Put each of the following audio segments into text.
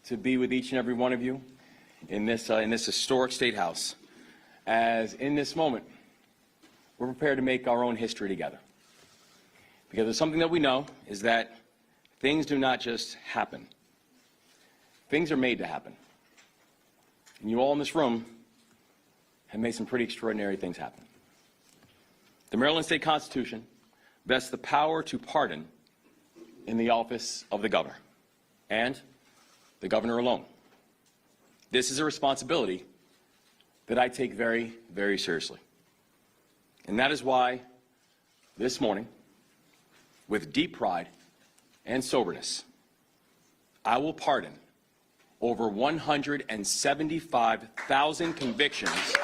to be with each and every one of you in this historic State House, as in this moment, we're prepared to make our own history together. Because there's something that we know is that things do not just happen. Things are made to happen. And you all in this room have made some pretty extraordinary things happen. The Maryland State Constitution vests the power to pardon in the office of the governor, and the governor alone. This is a responsibility that I take very, very seriously. And that is why this morning, with deep pride and soberness, I will pardon over 175,000 convictions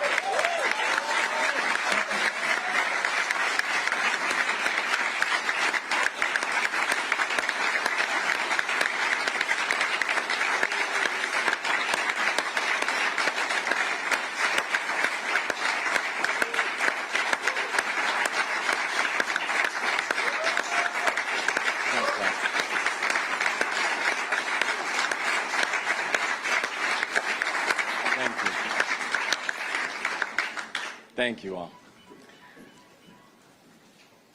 Thank you all.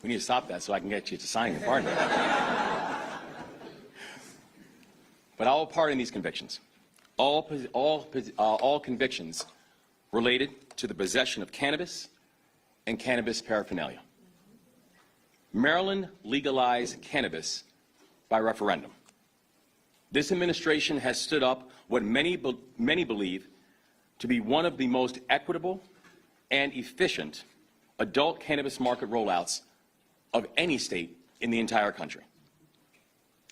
We need to stop that so I can get you to sign your pardon. But I will pardon these convictions. All convictions related to the possession of cannabis and cannabis paraphernalia. Maryland legalized cannabis by referendum. This administration has stood up what many believe to be one of the most equitable and efficient adult cannabis market rollouts of any state in the entire country.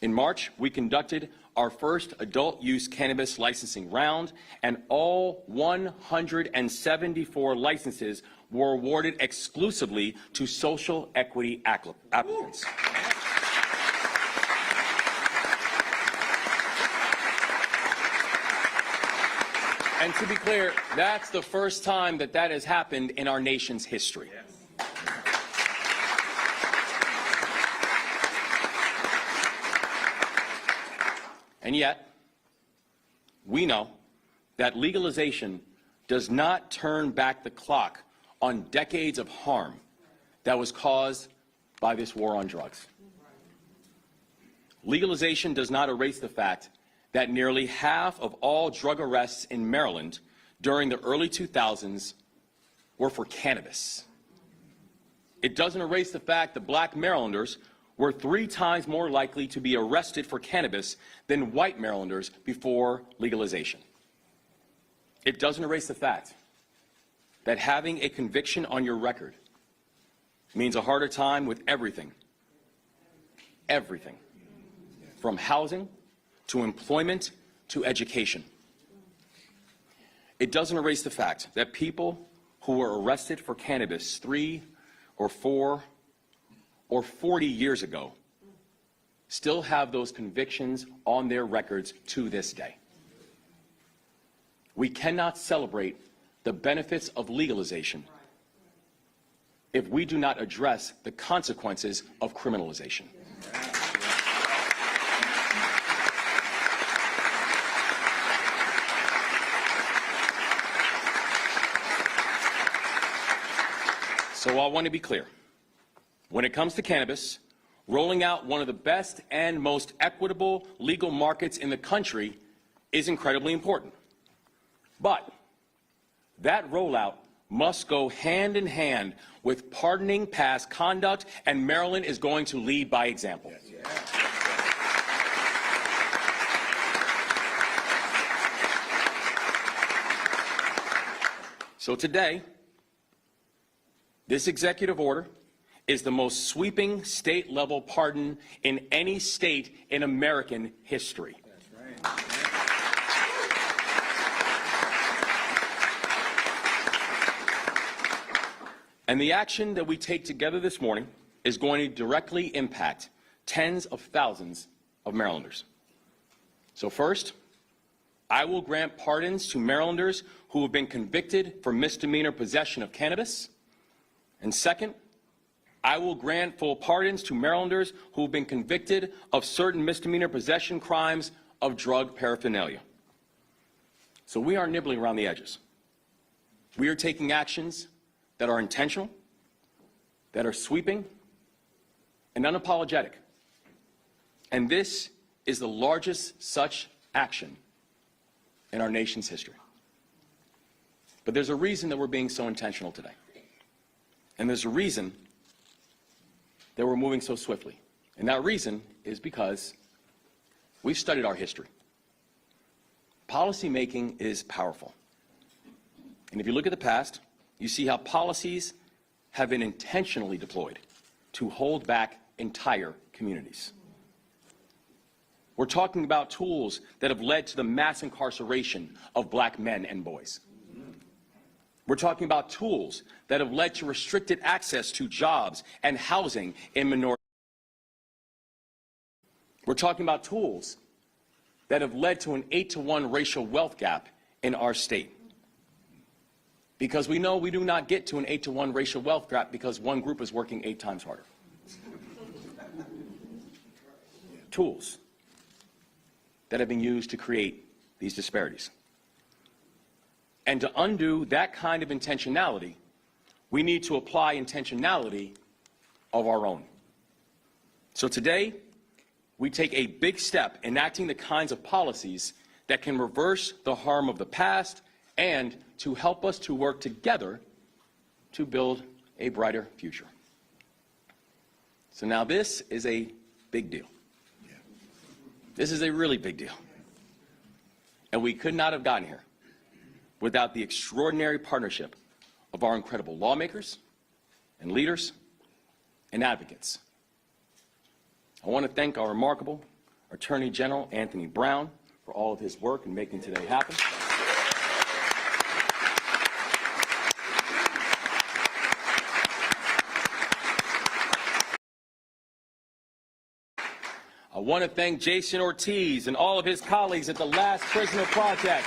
In March, we conducted our first adult use cannabis licensing round, and all 174 licenses were awarded exclusively to social equity applicants. And to be clear, that's the first time that that has happened in our nation's history. Yes. And yet, we know that legalization does not turn back the clock on decades of harm that was caused by this war on drugs. Legalization does not erase the fact that nearly half of all drug arrests in Maryland during the early 2000s were for cannabis. It doesn't erase the fact that black Marylanders were 3 times more likely to be arrested for cannabis than white Marylanders before legalization. It doesn't erase the fact that having a conviction on your record means a harder time with everything, from housing to employment, to education. It doesn't erase the fact that people who were arrested for cannabis 3 or 4 or 40 years ago still have those convictions on their records to this day. We cannot celebrate the benefits of legalization if we do not address the consequences of criminalization. So I want to be clear. When it comes to cannabis, rolling out one of the best and most equitable legal markets in the country is incredibly important. But that rollout must go hand in hand with pardoning past conduct, and Maryland is going to lead by example. Yes. So today, this executive order is the most sweeping state-level pardon in any state in American history. That's right. And the action that we take together this morning is going to directly impact tens of thousands of Marylanders. So first, I will grant pardons to Marylanders who have been convicted for misdemeanor possession of cannabis. And second, I will grant full pardons to Marylanders who have been convicted of certain misdemeanor possession crimes of drug paraphernalia. So we aren't nibbling around the edges. We are taking actions that are intentional, that are sweeping, and unapologetic. And this is the largest such action in our nation's history. But there's a reason that we're being so intentional today. And there's a reason that we're moving so swiftly. And that reason is because we've studied our history. Policy making is powerful. And if you look at the past, you see how policies have been intentionally deployed to hold back entire communities. We're talking about tools that have led to the mass incarceration of black men and boys. We're talking about tools that have led to restricted access to jobs and housing in minorities. We're talking about tools that have led to an 8-to-1 racial wealth gap in our state. Because we know we do not get to an 8-to-1 racial wealth gap because one group is working 8 times harder. Tools that have been used to create these disparities. And to undo that kind of intentionality, we need to apply intentionality of our own. So today, we take a big step enacting the kinds of policies that can reverse the harm of the past and to help us to work together to build a brighter future. So now this is a big deal. This is a really big deal. And we could not have gotten here without the extraordinary partnership of our incredible lawmakers and leaders and advocates. I want to thank our remarkable Attorney General Anthony Brown for all of his work in making today happen. I want to thank Jason Ortiz and all of his colleagues at the Last Prisoner Project.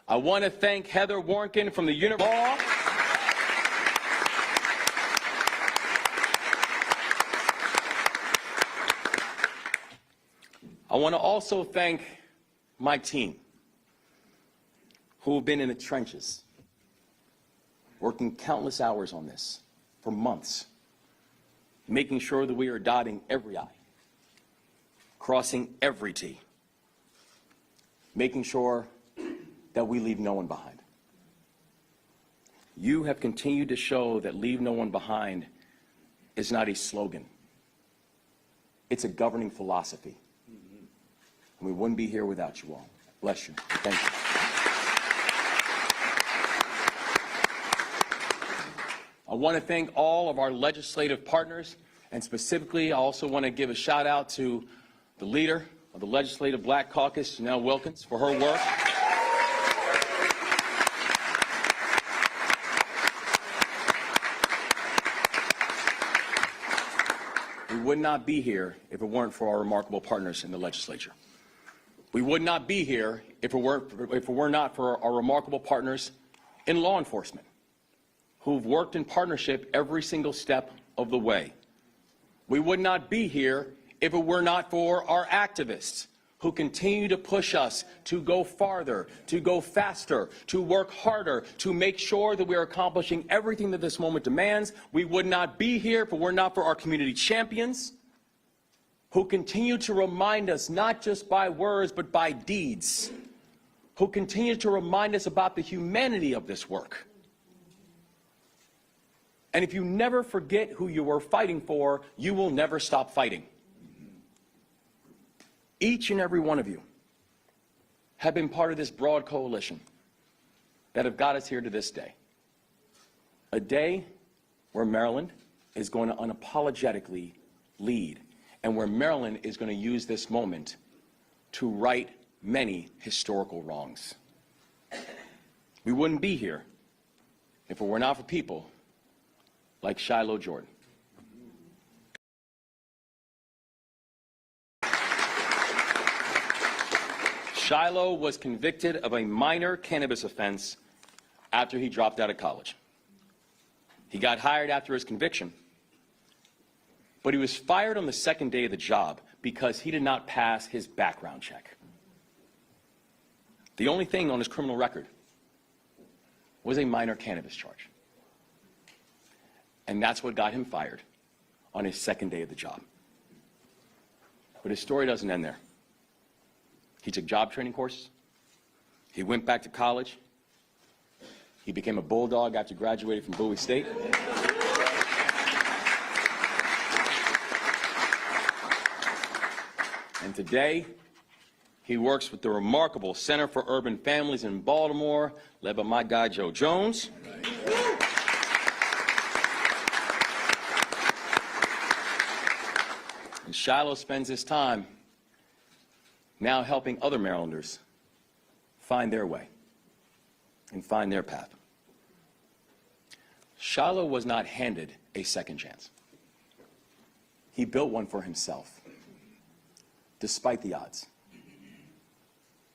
I want to thank Heather Warnken from the University of Law. I want to also thank my team, who have been in the trenches, working countless hours on this for months, making sure that we are dotting every I, crossing every T, making sure that we leave no one behind. You have continued to show that leave no one behind is not a slogan. It's a governing philosophy. And we wouldn't be here without you all. Bless you. Thank you. I want to thank all of our legislative partners, and specifically I also want to give a shout out to the leader of the Legislative Black Caucus, Janelle Wilkins, for her work. We would not be here if it weren't for our remarkable partners in the legislature. We would not be here if it were not for our remarkable partners in law enforcement, who've worked in partnership every single step of the way. We would not be here if it were not for our activists, who continue to push us to go farther, to go faster, to work harder, to make sure that we are accomplishing everything that this moment demands. We would not be here if it were not for our community champions, who continue to remind us, not just by words, but by deeds, who continue to remind us about the humanity of this work. And if you never forget who you were fighting for, you will never stop fighting. Each and every one of you have been part of this broad coalition that have got us here to this day. A day where Maryland is going to unapologetically lead, and where Maryland is going to use this moment to right many historical wrongs. We wouldn't be here if it were not for people like Shiloh Jordan. Shiloh was convicted of a minor cannabis offense after he dropped out of college. He got hired after his conviction, but he was fired on the second day of the job because he did not pass his background check. The only thing on his criminal record was a minor cannabis charge. And that's what got him fired on his second day of the job. But his story doesn't end there. He took job training courses. He went back to college. He became a bulldog after graduating from Bowie State. And today, he works with the remarkable Center for Urban Families in Baltimore, led by my guy, Joe Jones. And Shiloh spends his time now helping other Marylanders find their way and find their path. Shiloh was not handed a second chance. He built one for himself, despite the odds,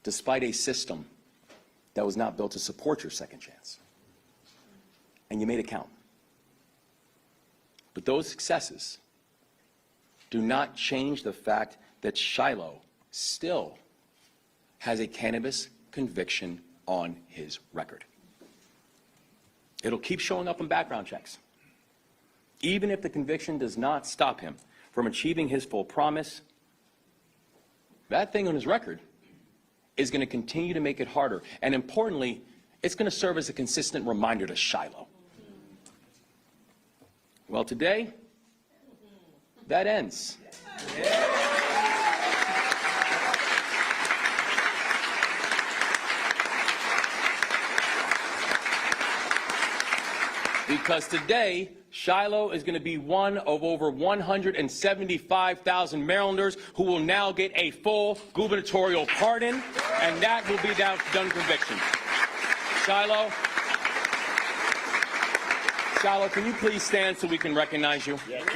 despite a system that was not built to support your second chance. And you made it count. But those successes do not change the fact that Shiloh still has a cannabis conviction on his record. It'll keep showing up in background checks. Even if the conviction does not stop him from achieving his full promise, that thing on his record is going to continue to make it harder. And importantly, it's going to serve as a consistent reminder to Shiloh. Well, today, that ends. Because today, Shiloh is going to be one of over 175,000 Marylanders who will now get a full gubernatorial pardon, and that will be that done conviction. Shiloh, can you please stand so we can recognize you? Yes.